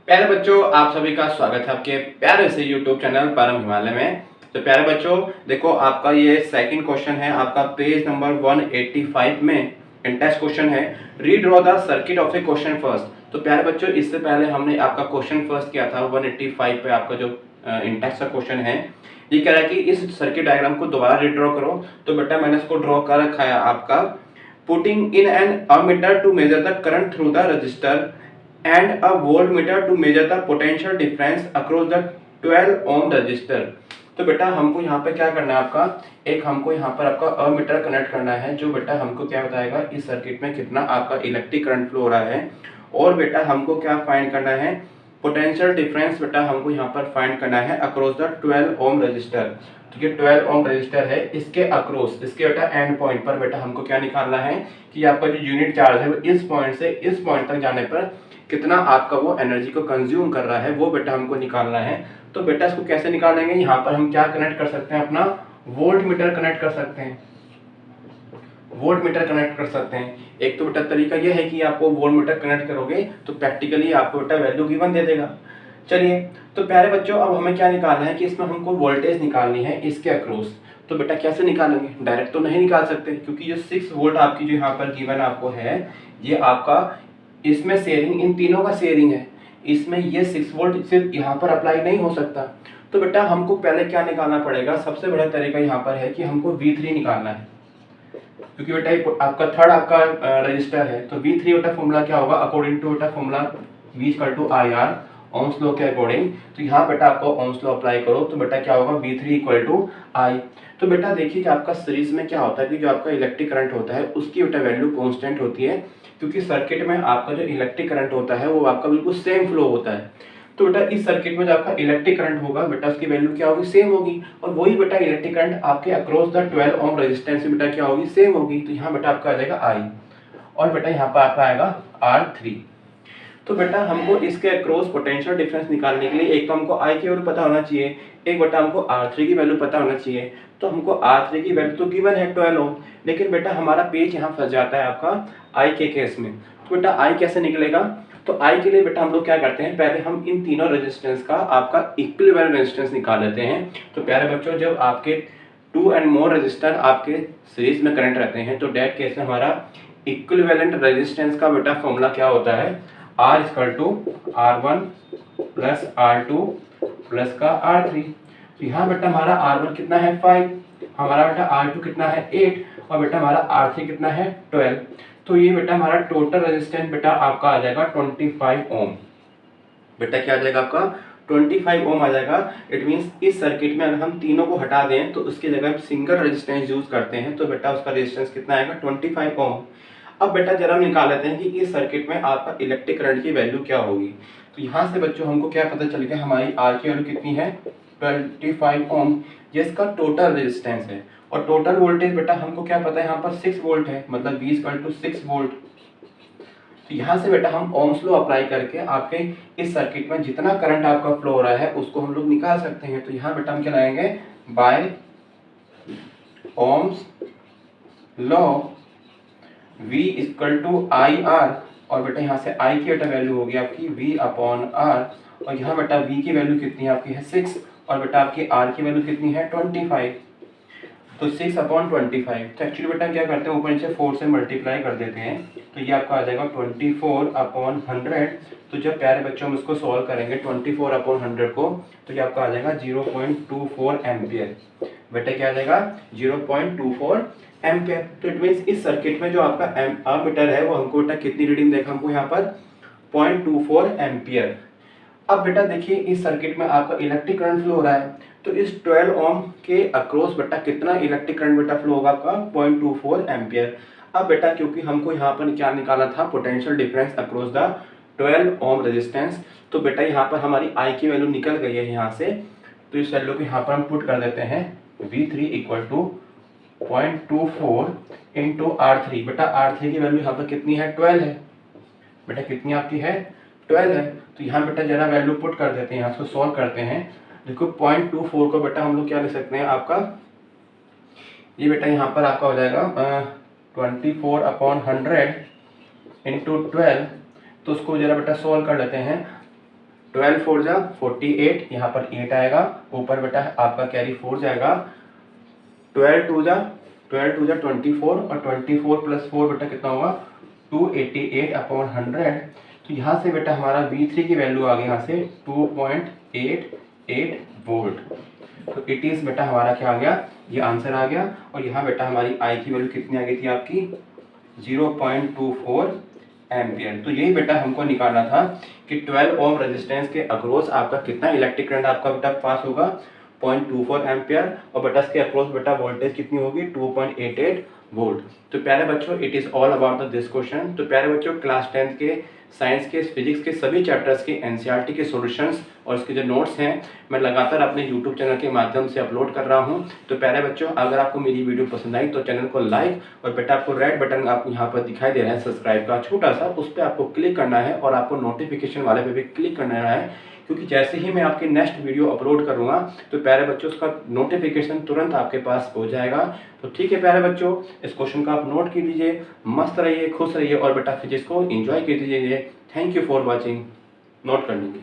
प्यारे बच्चों, आप सभी का स्वागत है आपके प्यारे से YouTube चैनल परम हिमालय में। तो प्यारे बच्चों, देखो आपका ये सेकंड क्वेश्चन है आपका पेज नंबर 185 में। इंटेस्ट क्वेश्चन है, redraw the circuit of A question first. तो प्यारे बच्चों, इससे पहले हमने आपका क्वेश्चन फर्स्ट किया था 185 पे। आपका जो इंटेस्ट का क्वेश्चन है, ये कह रहा है कि इस सर्किट डायग्राम को दोबारा रीड्रॉ करो। तो बेटा मैंने इसको ड्रॉ कर रखा है आपका, putting in an ammeter to measure the current through the resistor and a voltmeter to measure the potential difference across the 12 ohm resistor। तो बेटा हमको यहाँ पे क्या करना है आपका, एक हमको यहाँ पर आपका अमीटर कनेक्ट करना है, जो बेटा हमको क्या बताएगा इस सर्किट में कितना आपका इलेक्ट्रिक करंट फ्लो हो रहा है। और बेटा हमको क्या फाइंड करना है, पोटेंशियल डिफरेंस बेटा हमको यहाँ पर फाइंड करना है अक्रॉस द 12 ओम रजिस्टर। तो ये 12 ओम रजिस्टर है, इसके अक्रॉस, इसके बेटा एंड पॉइंट पर बेटा हमको क्या निकालना है कि आपका जो यूनिट चार्ज है वो इस पॉइंट से इस पॉइंट तक जाने पर कितना आपका वो एनर्जी को कंज्यूम कर रहा है, वो बेटा हमको निकालना है। तो बेटा इसको कैसे निकालेंगे, यहाँ पर हम क्या कनेक्ट कर सकते हैं, अपना वोल्ट मीटर कनेक्ट कर सकते हैं। वोल्ट मीटर कनेक्ट कर सकते हैं। एक तो बेटा तरीका यह है कि आपको वोल्ट मीटर कनेक्ट करोगे तो प्रैक्टिकली आपको बेटा वैल्यू गिवन दे देगा। चलिए, तो प्यारे बच्चों अब हमें क्या निकालना है कि इसमें हमको वोल्टेज निकालनी है इसके अक्रॉस। तो बेटा कैसे निकालेंगे, डायरेक्ट तो नहीं निकाल सकते, क्योंकि ये 6 वोल्ट आपकी जो यहाँ पर गिवन आपको है, ये आपका इसमें शेयरिंग, इन तीनों का शेयरिंग है। इसमें ये 6 वोल्ट सिर्फ यहाँ पर अप्लाई नहीं हो सकता। तो बेटा हमको पहले क्या निकालना पड़ेगा, सबसे बड़ा तरीका यहाँ पर है कि हमको V3 निकालना है, क्योंकि बेटा आपका थर्ड आपका रजिस्टर है। तो V3 बेटा फॉर्मूला क्या होगा, अकॉर्डिंग टू बेटा फॉर्मूला V=IR ओम्स लॉ के अकॉर्डिंग। तो यहाँ बेटा आपको ओम्स लॉ अप्लाई करो तो बेटा क्या होगा, V3=I। तो बेटा देखिए कि आपका सीरीज में क्या होता है कि जो आपका इलेक्ट्रिक करंट होता है उसकी बेटा वैल्यू कांस्टेंट होती है, क्योंकि सर्किट में आपका जो इलेक्ट्रिक करंट होता है वो आपका बिल्कुल सेम फ्लो होता है। तो बेटा इस सर्किट में जो आपका इलेक्ट्रिक करंट होगा बेटा उसकी वैल्यू क्या होगी, सेम होगी। और वही बेटा इलेक्ट्रिक करंट आपके अक्रॉस द 12 ओम रेजिस्टेंस से बेटा क्या होगी, सेम होगी। तो यहाँ बेटा आपका आ जाएगा I, और बेटा यहाँ पर आपका आएगा R3। तो बेटा हमको इसके अक्रॉस पोटेंशियल डिफरेंस निकालने के लिए एक तो हमको I की वैल्यू पता होना चाहिए, एक बेटा हमको R3 की वैल्यू पता होना चाहिए। तो हमको R3 की वैल्यू तो गिवन है 12 ओम, लेकिन बेटा हमारा पेज यहाँ फंस जाता है आपका I के केस में। तो बेटा I कैसे निकलेगा, तो I के लिए बेटा हम लोग क्या करते हैं, पहले हम इन तीनों रेजिस्टेंस का आपका इक्विवेलेंट रेजिस्टेंस निकाल लेते हैं। तो प्यारे बच्चों, जब आपके 2 एंड मोर रेजिस्टर आपके सीरीज में करंट रहते हैं तो डेट केस में हमारा इक्विवेलेंट रेजिस्टेंस का बेटा फॉर्मूला क्या होता है, R=R1 प्लस R2 प्लस का R3। तो यहाँ बेटा हमारा R1 कितना है 5, हमारा बेटा R2 कितना है 8, और बेटा हमारा R3 कितना है 12। तो ये बेटा हमारा टोटल रेजिस्टेंस बेटा आपका आ जाएगा 25 ओम। बेटा क्या आ जाएगा आपका 25 ओम आ जाएगा। इट मीन्स इस सर्किट में अगर हम तीनों को हटा दें तो उसकी जगह सिंगल रेजिस्टेंस यूज करते हैं तो बेटा उसका रेजिस्टेंस कितना आएगा 25 ओम। अब बेटा जरा हम निकाल लेते हैं कि इस सर्किट में आपका इलेक्ट्रिक करंट की वैल्यू क्या होगी। तो यहाँ से बच्चों हमको क्या पता चल गया, हमारी R की वैल्यू कितनी है 25 ओम, ये इसका टोटल रेजिस्टेंस है। और टोटल वोल्टेज बेटा हमको क्या पता है, यहाँ पर 6 वोल्ट है, मतलब V=6 वोल्ट। तो यहाँ से बेटा हम ओम्स लॉ अप्लाई करके आपके इस सर्किट में जितना करंट आपका फ्लो हो रहा है उसको हम लोग निकाल सकते हैं। तो यहाँ बेटा हम क्या लगाएंगे, बाय ओम्स लॉ V=IR, और बेटा यहाँ से I की बेटा वैल्यू होगी आपकी V/R, और यहाँ बेटा V की वैल्यू कितनी है आपकी है 6, और बेटा आपकी R की वैल्यू कितनी है 25। तो 6/25। तो एक्चुअली बेटा क्या करते हैं, ऊपर नीचे 4 से मल्टीप्लाई कर देते हैं, तो ये आपका आ जाएगा 24/100। तो जब प्यारे बच्चों हम इसको सॉल्व करेंगे 24/100 को, तो ये आपका आ जाएगा 0.24 एम्पियर। बेटा क्या आ जाएगा 0.24 एम्पियर। तो इट मीन्स इस सर्किट में जो आपका अमीटर है वो हमको बेटा कितनी रीडिंग देखा, हमको यहाँ पर 0.24 एम्पियर। अब बेटा देखिए इस सर्किट में आपका इलेक्ट्रिक करंट फ्लो हो रहा है, तो इस 12 ओम के अक्रॉस बेटा कितना इलेक्ट्रिक करंट बेटा फ्लो होगा आपका 0.24 एम्पियर। अब बेटा क्योंकि हमको यहाँ पर क्या निकालना था, potential difference across the 12 ohm resistance, तो बेटा यहाँ पर हमारी I की वैल्यू निकल गई है यहाँ से। तो इस वैल्यू को यहाँ पर हम पुट कर देते हैं, V3=0.24 इंटू R3। बेटा R3 की वैल्यू यहाँ पर कितनी है 12 है, बेटा कितनी आपकी है 12 है। तो यहाँ बेटा जरा वैल्यू पुट कर देते हैं, यहाँ इसको सॉल्व करते हैं। देखो 0.24 को बेटा हम लोग क्या ले सकते हैं, आपका ये बेटा यहाँ पर आपका हो जाएगा 24/100 इंटू 12। तो उसको जरा बेटा सॉल्व कर लेते हैं। 12 4 जा 48, यहाँ पर 8 आएगा, ऊपर बेटा आपका कैरी 4 जाएगा, 12 2 जा 24 और 24 प्लस 4 बेटा कितना होगा 288/100। तो यहाँ से बेटा हमारा V3 की वैल्यू आ गई यहाँ से 2.88 वोल्ट। तो इट इज़ बेटा हमारा क्या आ गया, ये आंसर आ गया। और यहाँ बेटा हमारी आई की वैल्यू कितनी आ गई थी आपकी 0.24 एम्पियर। तो यही बेटा हमको निकालना था कि 12 ओम रेजिस्टेंस के अक्रॉस आपका कितना इलेक्ट्रिक करंट आपका बेटा पास होगा 0.24 एम्पियर, और बेटा इसके अक्रॉस बेटा वोल्टेज कितनी होगी 2.88 वोल्ट। तो प्यारे बच्चों it is all about this question. तो प्यारे बच्चों क्लास 10th के साइंस के फिजिक्स के सभी चैप्टर्स के एनसीईआरटी के सॉल्यूशंस और इसके जो नोट्स हैं मैं लगातार अपने यूट्यूब चैनल के माध्यम से अपलोड कर रहा हूं। तो प्यारे बच्चों अगर आपको मेरी वीडियो पसंद आई तो चैनल को लाइक, और बेटा आपको रेड बटन आप यहाँ पर दिखाई दे रहा है सब्सक्राइब का छोटा सा, उस पर आपको क्लिक करना है और आपको नोटिफिकेशन वाले पे भी क्लिक करना है, क्योंकि जैसे ही मैं आपकी नेक्स्ट वीडियो अपलोड करूंगा तो प्यारे बच्चों उसका नोटिफिकेशन तुरंत आपके पास हो जाएगा। तो ठीक है प्यारे बच्चों, इस क्वेश्चन का आप नोट कीजिए, मस्त रहिए, खुश रहिए और बेटा फिजिक्स को एंजॉय कीजिए। Thank you for watching. Note कर लीजिए।